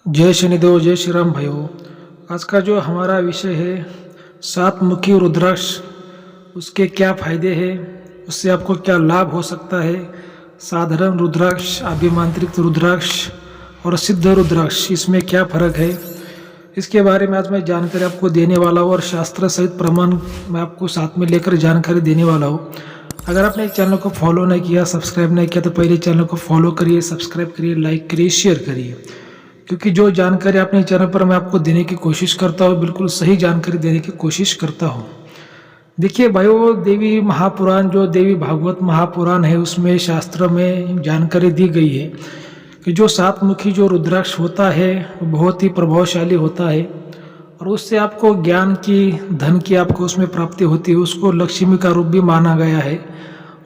जय शनिदेव, जय श्री राम भाइयों। आज का जो हमारा विषय है सात मुखी रुद्राक्ष, उसके क्या फायदे हैं, उससे आपको क्या लाभ हो सकता है। साधारण रुद्राक्ष, अभिमांत्रिक रुद्राक्ष और सिद्ध रुद्राक्ष, इसमें क्या फ़र्क है, इसके बारे में आज मैं जानकारी आपको देने वाला हूँ और शास्त्र सहित प्रमाण मैं आपको साथ में लेकर जानकारी देने वाला हूँ। अगर आपने इस चैनल को फॉलो नहीं किया, सब्सक्राइब नहीं किया, तो पहले चैनल को फॉलो करिए, सब्सक्राइब करिए, लाइक करिए, शेयर करिए, क्योंकि जो जानकारी अपने चैनल पर मैं आपको देने की कोशिश करता हूँ, बिल्कुल सही जानकारी देने की कोशिश करता हूँ। देखिए भाइयों, देवी महापुराण, जो देवी भागवत महापुराण है, उसमें शास्त्र में जानकारी दी गई है कि जो सात मुखी जो रुद्राक्ष होता है वो बहुत ही प्रभावशाली होता है और उससे आपको ज्ञान की, धन की आपको उसमें प्राप्ति होती है। उसको लक्ष्मी का रूप भी माना गया है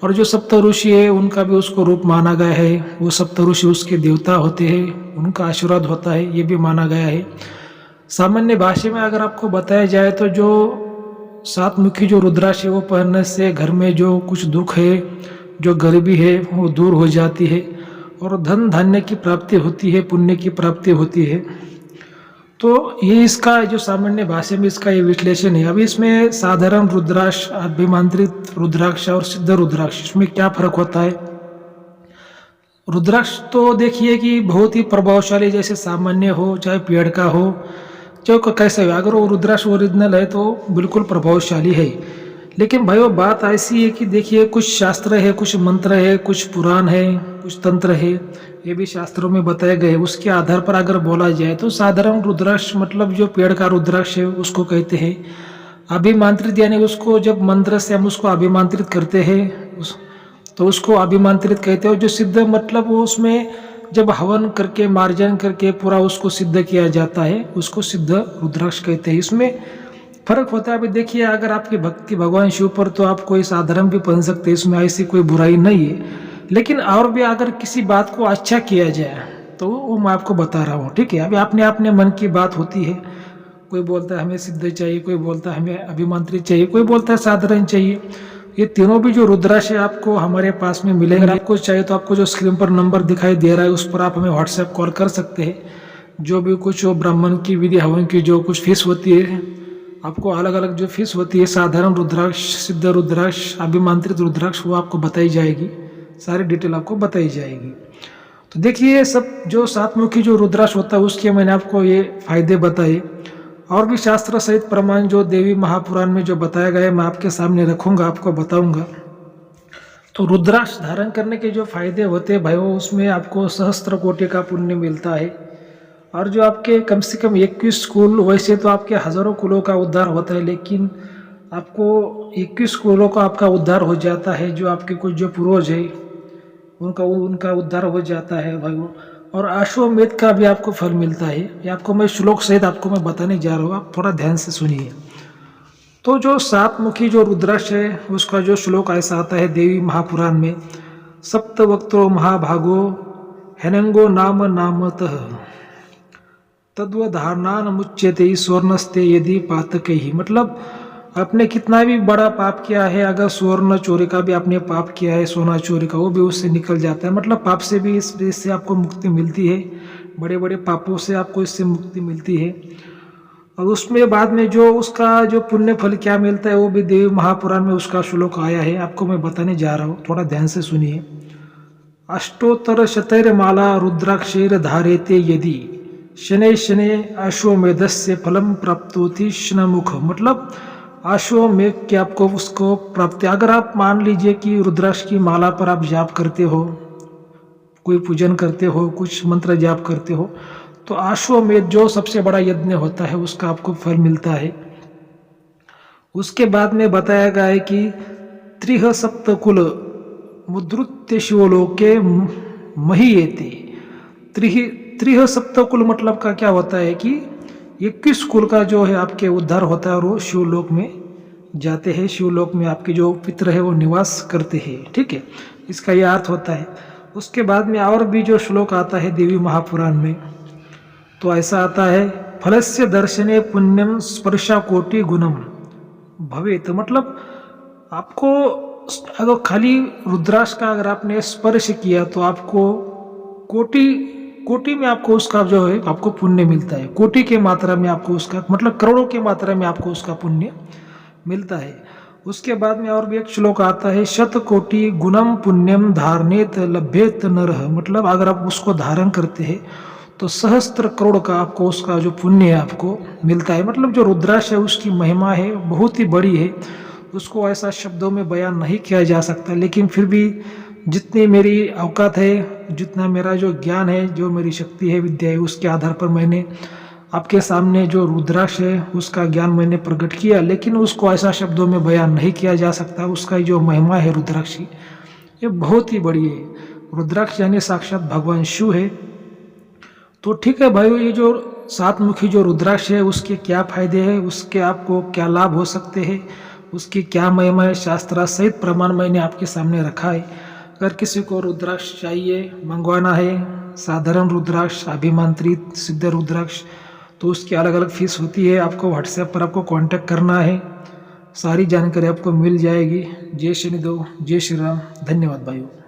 और जो सप्त ऋषि है उनका भी उसको रूप माना गया है। वो सप्त ऋषि उसके देवता होते हैं, उनका आशीर्वाद होता है, ये भी माना गया है। सामान्य भाषा में अगर आपको बताया जाए तो जो सात मुखी जो रुद्राक्ष है वो पहनने से घर में जो कुछ दुख है, जो गरीबी है, वो दूर हो जाती है और धन धान्य की प्राप्ति होती है, पुण्य की प्राप्ति होती है। तो ये इसका जो सामान्य भाषा में इसका ये विश्लेषण है। अभी इसमें साधारण रुद्राक्ष, अभिमांत्रित रुद्राक्ष और सिद्ध रुद्राक्ष, इसमें क्या फर्क होता है। रुद्राक्ष तो देखिए कि बहुत ही प्रभावशाली, जैसे सामान्य हो चाहे पेड़ का हो चाहे कैसे हो, अगर वो रुद्राक्ष ओरिजिनल है तो बिल्कुल प्रभावशाली है। लेकिन भाइयों बात ऐसी है कि देखिए कुछ शास्त्र है, कुछ मंत्र है, कुछ पुराण है, कुछ तंत्र है, ये भी शास्त्रों में बताए गए। उसके आधार पर अगर बोला जाए तो साधारण रुद्राक्ष मतलब जो पेड़ का रुद्राक्ष है उसको कहते हैं। अभिमांत्रित यानी उसको जब मंत्र से हम उसको अभिमांत्रित करते हैं तो उसको अभिमांत्रित कहते हैं। जो सिद्ध मतलब वो उसमें जब हवन करके, मार्जन करके पूरा उसको सिद्ध किया जाता है, उसको सिद्ध रुद्राक्ष कहते हैं। इसमें फर्क होता है। अभी देखिए, अगर आपकी भक्ति भगवान शिव पर, तो आप कोई साधारण भी पहन सकते हैं, इसमें ऐसी कोई बुराई नहीं है। लेकिन और भी अगर किसी बात को अच्छा किया जाए तो वो मैं आपको बता रहा हूँ, ठीक है। अभी अपने अपने मन की बात होती है। कोई बोलता है हमें सिद्ध चाहिए, कोई बोलता है हमें अभिमंत्रित चाहिए, कोई बोलता है साधारण चाहिए। ये तीनों भी जो रुद्राक्ष है आपको हमारे पास में मिलेंगे। अगर आपको चाहिए तो आपको जो स्क्रीन पर नंबर दिखाई दे रहा है उस पर आप हमें व्हाट्सएप कॉल कर सकते हैं। जो भी कुछ ब्राह्मण की विधि हवन की जो कुछ फीस होती है, आपको अलग अलग जो फीस होती है, साधारण रुद्राक्ष, सिद्ध रुद्राक्ष, अभिमंत्रित रुद्राक्ष, वो आपको बताई जाएगी, सारी डिटेल आपको बताई जाएगी। तो देखिए, सब जो सातमुखी जो रुद्राक्ष होता है उसके मैंने आपको ये फायदे बताए और भी शास्त्र सहित प्रमाण जो देवी महापुराण में जो बताया गया है मैं आपके सामने रखूंगा, आपको बताऊंगा। तो रुद्राक्ष धारण करने के जो फायदे होते हैं भाइयों, उसमें आपको सहस्त्र कोटि का पुण्य मिलता है और जो आपके कम से कम 21 कुल, वैसे तो आपके हजारों कुलों का उद्धार होता है, लेकिन आपको 21 कुलों का आपका उद्धार हो जाता है। जो आपके कुछ जो पूर्वज है उनका उद्धार हो जाता है भाइयों। और अश्वमेध का भी आपको फल मिलता है। ये आपको मैं श्लोक सहित आपको मैं बताने जा रहा हूँ, आप थोड़ा ध्यान से सुनिए। तो जो सात मुखी जो रुद्राक्ष है उसका जो श्लोक ऐसा आता है देवी महापुराण में, सप्तवक्त्रो महाभागो हेनंगो नाम नामतः तद्वधारणान मुच्यते स्वर्णस्ते यदि पातके ही। मतलब आपने कितना भी बड़ा पाप किया है, अगर स्वर्ण चोरी का भी आपने पाप किया है, सोना चोरी का, वो भी उससे निकल जाता है। मतलब पाप से भी इससे आपको मुक्ति मिलती है, बड़े बड़े पापों से आपको इससे मुक्ति मिलती है। और उसमें बाद में जो उसका जो पुण्य फल क्या मिलता है वो भी देवी महापुराण में उसका श्लोक आया है, आपको मैं बताने जा रहा हूँ, थोड़ा ध्यान से सुनिए। अष्टोत्तर शतैर्माला रुद्राक्षेर धारेते यदि शनै शनै अश्वमेधस्य फलम प्राप्तोति शनमुख। मतलब अश्वमेध के आपको उसको प्राप्ति, अगर आप मान लीजिए कि रुद्राक्ष की माला पर आप जाप करते हो, कोई पूजन करते हो, कुछ मंत्र जाप करते हो, तो अश्वमेध जो सबसे बड़ा यज्ञ होता है उसका आपको फल मिलता है। उसके बाद में बताया गया है कि त्रिह सप्तकुल मुद्रुत्य शिवलोके महीयते। त्रिह सप्तकुल मतलब का क्या होता है कि 21 कुल का जो है आपके उद्धार होता है और वो शिवलोक में जाते हैं। शिवलोक में आपके जो पितर है वो निवास करते हैं, ठीक है, इसका यह अर्थ होता है। उसके बाद में और भी जो श्लोक आता है देवी महापुराण में, तो ऐसा आता है, फलस्य दर्शने पुण्यम स्पर्शा कोटि गुणम भवेत। मतलब आपको अगर खाली रुद्राक्ष का अगर आपने स्पर्श किया तो आपको कोटि कोटि में आपको उसका जो है आपको पुण्य मिलता है, कोटि के मात्रा में आपको उसका मतलब करोड़ों के मात्रा में आपको उसका पुण्य मिलता है। उसके बाद में और भी एक श्लोक आता है, शतकोटि गुणम पुण्यम धारणेत लभ्येत नरः, मतलब अगर आप उसको धारण करते हैं तो सहस्त्र करोड़ का आपको उसका जो पुण्य है आपको मिलता है। मतलब जो रुद्राक्ष है उसकी महिमा है बहुत ही बड़ी है, उसको ऐसा शब्दों में बयान नहीं किया जा सकता, लेकिन फिर भी जितनी मेरी औकात है, जितना मेरा जो ज्ञान है, जो मेरी शक्ति है, विद्या है, उसके आधार पर मैंने आपके सामने जो रुद्राक्ष है उसका ज्ञान मैंने प्रकट किया, लेकिन उसको ऐसा शब्दों में बयान नहीं किया जा सकता। उसका जो महिमा है रुद्राक्ष की, ये बहुत ही बड़ी है। रुद्राक्ष यानी साक्षात भगवान शिव है। तो ठीक है भाइयों, ये जो सातमुखी जो रुद्राक्ष है उसके क्या फायदे हैं, उसके आपको क्या लाभ हो सकते हैं, उसकी क्या महिमा है, शास्त्र सहित प्रमाण मैंने आपके सामने रखा है। अगर किसी को रुद्राक्ष चाहिए, मंगवाना है, साधारण रुद्राक्ष, अभिमंत्रित सिद्ध रुद्राक्ष, तो उसकी अलग अलग फीस होती है। आपको व्हाट्सएप पर आपको कांटेक्ट करना है, सारी जानकारी आपको मिल जाएगी। जय शनिदेव, जय श्री राम, धन्यवाद भाइयों।